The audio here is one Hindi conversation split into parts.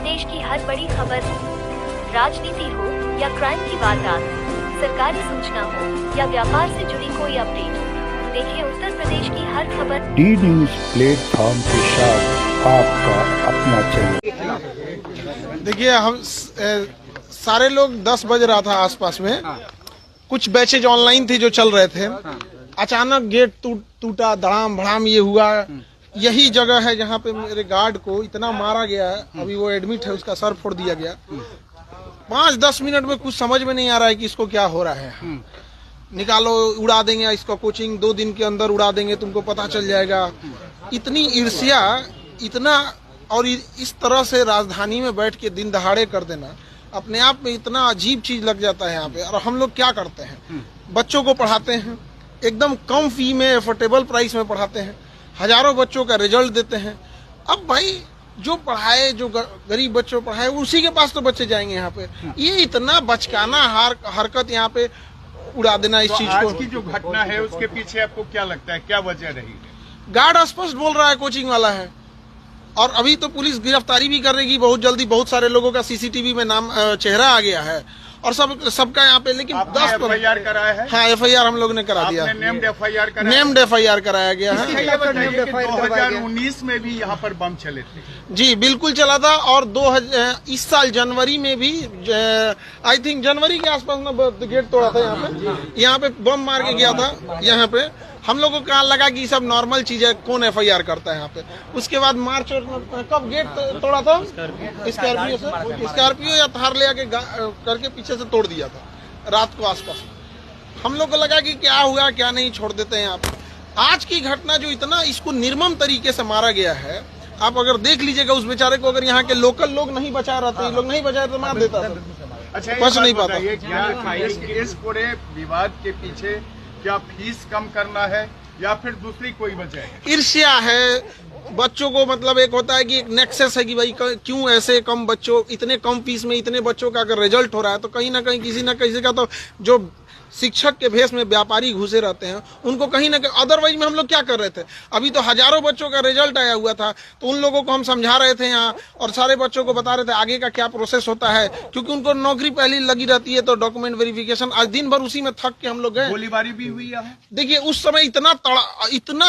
प्रदेश की हर बड़ी खबर, राजनीति हो या क्राइम की वारदात, सरकारी सूचना हो या व्यापार से जुड़ी कोई अपडेट, देखिए उत्तर प्रदेश की हर खबर डी न्यूज प्लेटफॉर्म के साथ आपका अपना चैनल। देखिए हम सारे लोग 10 बज रहा था आसपास में, कुछ बैचेज ऑनलाइन थे जो चल रहे थे। अचानक गेट टूटा, धड़ाम भड़ाम ये हुआ। यही जगह है जहाँ पे मेरे गार्ड को इतना मारा गया है, अभी वो एडमिट है, उसका सर फोड़ दिया गया। 5-10 मिनट में कुछ समझ में नहीं आ रहा है कि इसको क्या हो रहा है। निकालो, उड़ा देंगे इसको, कोचिंग 2 दिन के अंदर उड़ा देंगे, तुमको पता चल जाएगा। इतनी ईर्ष्या, इतना, और इस तरह से राजधानी में बैठ के दिन दहाड़े कर देना अपने आप में इतना अजीब चीज लग जाता है यहाँ पे। और हम लोग क्या करते हैं, बच्चों को पढ़ाते हैं, एकदम कम फी में, एफोर्डेबल प्राइस में पढ़ाते हैं, हजारों बच्चों का रिजल्ट देते हैं। अब भाई जो पढ़ाए, जो गरीब बच्चों पढ़ाए, उसी के पास तो बच्चे जाएंगे यहाँ पे। ये इतना बचकाना हरकत यहाँ पे उड़ा देना इस चीज को। आज की जो घटना है उसके पीछे आपको क्या लगता है, क्या वजह रही? गार्ड स्पष्ट बोल रहा है कोचिंग वाला है, और अभी तो पुलिस गिरफ्तारी भी करेगी बहुत जल्दी। बहुत सारे लोगों का सीसीटीवी में नाम, चेहरा आ गया है और सबका यहाँ पे। लेकिन 10 एफआईआर कराया है? हाँ, एफआईआर हम लोग ने करा दिया। नेम्ड एफआईआर कराया गया है। 2019 में भी यहाँ पर बम चले थे? जी बिल्कुल चला था। और इस साल जनवरी में भी, आई थिंक जनवरी के आसपास में गेट तोड़ा था यहाँ पे बम मार के गया था यहाँ पे। हम लोगों को कहा लगा कि सब नॉर्मल चीज है, कौन एफआईआर करता है यहाँ पे। उसके बाद मार्च कब गेट तोड़ा था? स्कॉर्पियो या थार ले आके करके पीछे से तोड़ दिया था रात को आसपास। हम लोग को लगा कि क्या हुआ क्या नहीं, छोड़ देते हैं यहाँ पे। आज की घटना जो इतना इसको निर्मम तरीके से मारा गया है, आप अगर देख लीजिएगा उस बेचारे को, अगर यहाँ के लोकल लोग नहीं बचा रहते, लोग नहीं बचाए तो मार देता था। अच्छा, बच नहीं पाता। इस पूरे विवाद के पीछे क्या फीस कम करना है या फिर दूसरी कोई वजह है? ईर्ष्या है बच्चों को, मतलब एक होता है कि एक नेक्सस है कि भाई क्यों ऐसे कम बच्चों, इतने कम फीस में इतने बच्चों का अगर रिजल्ट हो रहा है तो कहीं ना कहीं किसी ना किसी का तो, जो शिक्षक के भेष में व्यापारी घुसे रहते हैं उनको कहीं ना कहीं। अदरवाइज में हम लोग क्या कर रहे थे, अभी तो हजारों बच्चों का रिजल्ट आया हुआ था, तो उन लोगों को हम समझा रहे थे यहाँ, और सारे बच्चों को बता रहे थे आगे का क्या प्रोसेस होता है, क्योंकि उनको नौकरी पहले लगी रहती है तो डॉक्यूमेंट वेरिफिकेशन। आज दिन भर उसी में थक के हम लोग गए। गोलीबारी भी हुई है। देखिए उस समय इतना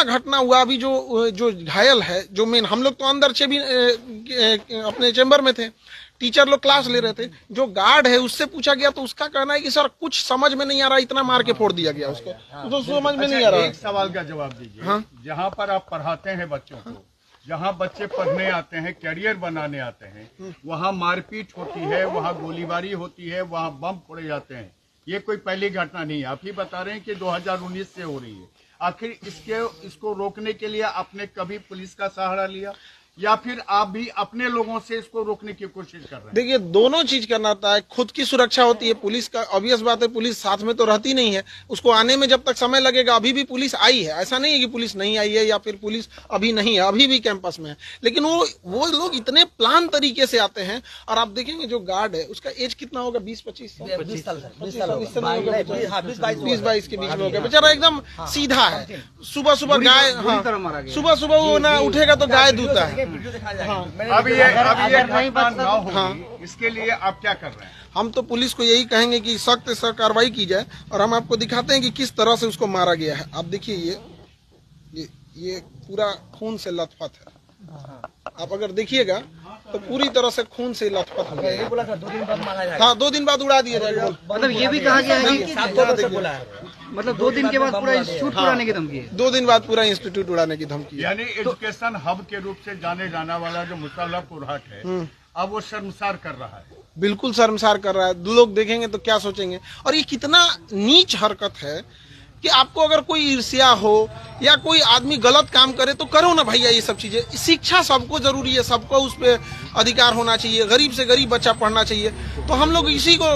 घटना हुआ। अभी जो घायल है, जो मेन, हम लोग तो अंदर से भी अपने चेंबर में थे, टीचर लोग क्लास ले रहे थे। जो गार्ड है उससे पूछा गया तो उसका कहना है कि सर कुछ समझ में नहीं आ रहा, इतना मार के फोड़ दिया गया उसको, तो समझ में नहीं आ रहा। एक सवाल का जवाब दीजिए। हाँ? जहाँ पर आप पढ़ाते हैं बच्चों को, जहाँ बच्चे पढ़ने आते हैं, कैरियर बनाने आते हैं, वहाँ मारपीट होती है, वहाँ गोलीबारी होती है, वहाँ बम फोड़े जाते हैं। ये कोई पहली घटना नहीं है। आप ही बता रहे हैं कि 2019 से हो रही है। आखिर इसको रोकने के लिए आपने कभी पुलिस का सहारा लिया या फिर आप भी अपने लोगों से इसको रोकने की कोशिश कर रहे हैं? देखिए दोनों चीज करना होता है। खुद की सुरक्षा होती है, पुलिस का ऑब्वियस बात है, पुलिस साथ में तो रहती नहीं है, उसको आने में जब तक समय लगेगा। अभी भी पुलिस आई है, ऐसा नहीं है कि पुलिस नहीं आई है या फिर पुलिस अभी नहीं है, अभी भी कैंपस में है। लेकिन वो लोग इतने प्लान तरीके से आते हैं। और आप देखेंगे जो गार्ड है उसका एज कितना होगा, 20-25 साल, 20 22 के बीच में होगा। बेचारा एकदम सीधा है। सुबह सुबह गाय, सुबह वो ना उठेगा तो गाय दूता है। अब ये घटना ना हो, इसके लिए आप क्या कर रहे हैं? हम तो पुलिस को यही कहेंगे कि सख्त से कार्रवाई की जाए, और हम आपको दिखाते हैं कि किस तरह से उसको मारा गया है। आप देखिए ये पूरा खून से लथपथ है। आप अगर देखिएगा तो पूरी तरह से खून से लथपथ हो गया। 2 दिन बाद मारा जाएगा। हाँ, 2 दिन बाद उड़ा दिया जाएगा। मतलब ये भी कहा गया है कि मतलब 2 दिन के बाद पूरा इंस्टीट्यूट उड़ाने की धमकी है। 2 दिन बाद पूरा इंस्टीट्यूट उड़ाने की धमकी है। यानी एजुकेशन हब के रूप से जाने जाने वाला जो मुसल्लहपुर हाट है, अब वो शर्मसार कर रहा है। बिल्कुल शर्मसार कर रहा है। लोग देखेंगे तो क्या सोचेंगे। और ये कितना नीच हरकत है कि आपको अगर कोई ईर्ष्या हो या कोई आदमी गलत काम करे तो करो ना भैया। ये सब चीजें, शिक्षा सबको जरूरी है, सबको उस पर अधिकार होना चाहिए। गरीब से गरीब बच्चा पढ़ना चाहिए, तो हम लोग इसी को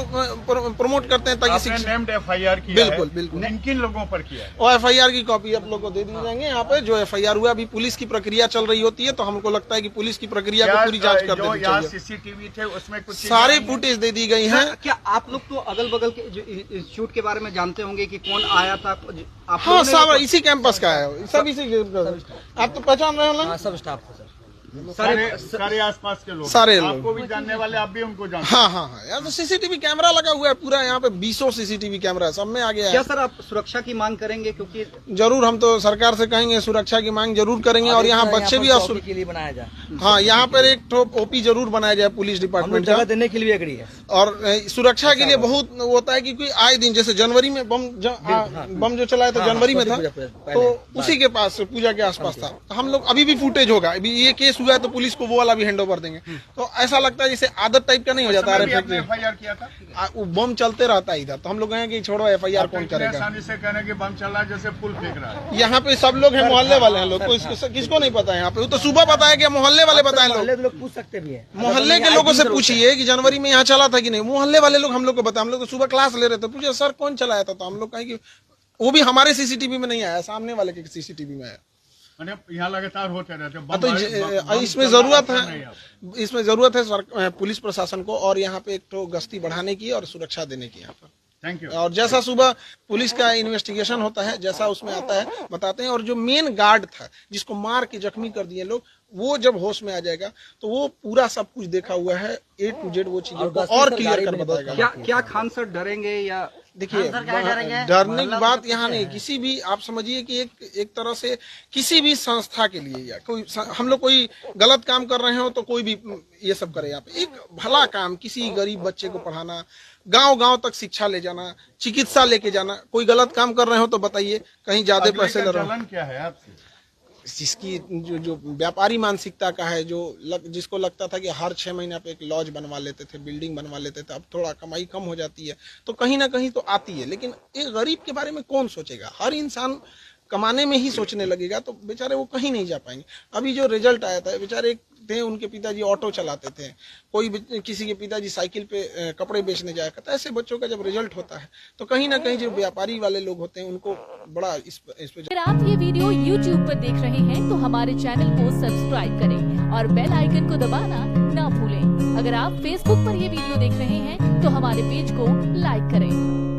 प्रमोट करते हैं ताकि नेम्ड एफआईआर किया है। बिल्कुल किन लोगों पर किया है? और एफआईआर की कॉपी आप लोग को दे दी जाएंगे। यहाँ पे जो एफआईआर हुआ, अभी पुलिस की प्रक्रिया चल रही होती है, तो हमको लगता है कि पुलिस की प्रक्रिया को पूरी जांच कर देनी चाहिए। सीसीटीवी थे उसमें कुछ सारे फुटेज दे दी गई है। क्या आप लोग तो अगल बगल के जो इंस्टीट्यूट के बारे में जानते होंगे कि कौन आया था? हाँ, सब इसी कैंपस का है, सब इसी कैंपस। आप तो पहचान रहे हो? सब स्टाफ था सर। सारे आसपास के लोग, सारे लोग। आपको भी जानने वाले, आप भी उनको जानते हाँ हाँ हाँ, यहाँ तो सीसीटीवी कैमरा लगा हुआ है पूरा, यहाँ पे 20 सीसीटीवी कैमरा सब में आ गया क्या है। सर आप सुरक्षा की मांग करेंगे, क्योंकि जरूर हम तो सरकार से कहेंगे सुरक्षा की मांग जरूर करेंगे, और यहाँ बच्चे भी के लिए बनाया जाए, हाँ यहाँ पर एक तो ओपी जरूर बनाया जाए पुलिस डिपार्टमेंट का, देने के लिए एग्री है। और सुरक्षा के लिए बहुत होता है, क्योंकि आए दिन जैसे जनवरी में बम जो चलाया था जनवरी में था, तो उसी के पास पूजा के आसपास था। तो हम लोग अभी भी फुटेज होगा, अभी ये केस हुआ है तो पुलिस को वो वाला भी हैंड ओवर देंगे। तो ऐसा लगता है जैसे आदत टाइप का नहीं हो जाता है। FIR किया था, वो बम चलते रहता है इधर, तो हम लोग कहें कि छोड़ो FIR कौन करेगा। आसानी से कहने कि बम चल रहा है जैसे फूल फेंक रहा है। यहाँ पे सब लोग हैं, मोहल्ले वाले हैं लोग, किसको नहीं पता है यहाँ पे, वो तो सुबह बताया गया, मोहल्ले वाले बताए लोग पूछ सकते भी है, मोहल्ले के लोगों से पूछिए कि जनवरी में यहाँ चला था कि नहीं, मोहल्ले वाले लोग हम लोग को बताए। हम लोग तो सुबह क्लास ले रहे थे, पूछे सर कौन चलाया था, तो हम लोग कहें कि वो भी हमारे सीसीटीवी में नहीं आया, सामने वाले के सीसीटीवी में आया। यहाँ लगातार होते रहते तो इसमें जरूरत है पुलिस प्रशासन को, और यहाँ पे एक तो गश्ती बढ़ाने की और सुरक्षा देने की यहाँ पर। Thank you. और जैसा सुबह पुलिस का इन्वेस्टिगेशन होता है, जैसा उसमें आता है बताते हैं। और जो मेन गार्ड था जिसको मार के जख्मी कर दिए लोग, वो जब होश में आ जाएगा तो वो पूरा सब कुछ देखा हुआ है A to Z, वो चीजों को और क्लियर कर बताएगा। क्या खान सर डरेंगे या देखिए डरने की बात यहाँ नहीं, किसी भी आप समझिए कि एक तरह से किसी भी संस्था के लिए या कोई हम लोग कोई गलत काम कर रहे हो तो कोई भी ये सब करे। यहाँ पे एक भला काम, किसी गरीब बच्चे को पढ़ाना, गांव तक शिक्षा ले जाना, चिकित्सा लेके जाना, कोई गलत काम कर रहे हो तो बताइए, कहीं ज्यादा पैसे ले रहे हो। क्या है आपसे? जिसकी जो व्यापारी मानसिकता का है, जिसको लगता था कि हर 6 महीने पे एक लॉज बनवा लेते थे, बिल्डिंग बनवा लेते थे, अब थोड़ा कमाई कम हो जाती है तो कहीं ना कहीं तो आती है, लेकिन एक गरीब के बारे में कौन सोचेगा। हर इंसान कमाने में ही सोचने लगेगा, तो बेचारे वो कहीं नहीं जा पाएंगे। अभी जो रिजल्ट आया था, बेचारे थे उनके पिताजी ऑटो चलाते थे, किसी के पिताजी साइकिल पे कपड़े बेचने जाया करता। ऐसे बच्चों का जब रिजल्ट होता है तो कहीं ना कहीं जो व्यापारी वाले लोग होते हैं उनको बड़ा इस पे। अगर आप ये वीडियो YouTube पर देख रहे हैं तो हमारे चैनल को सब्सक्राइब करें और बेल आइकन को दबाना ना भूलें। अगर आप Facebook पर ये वीडियो देख रहे हैं तो हमारे पेज को लाइक करें।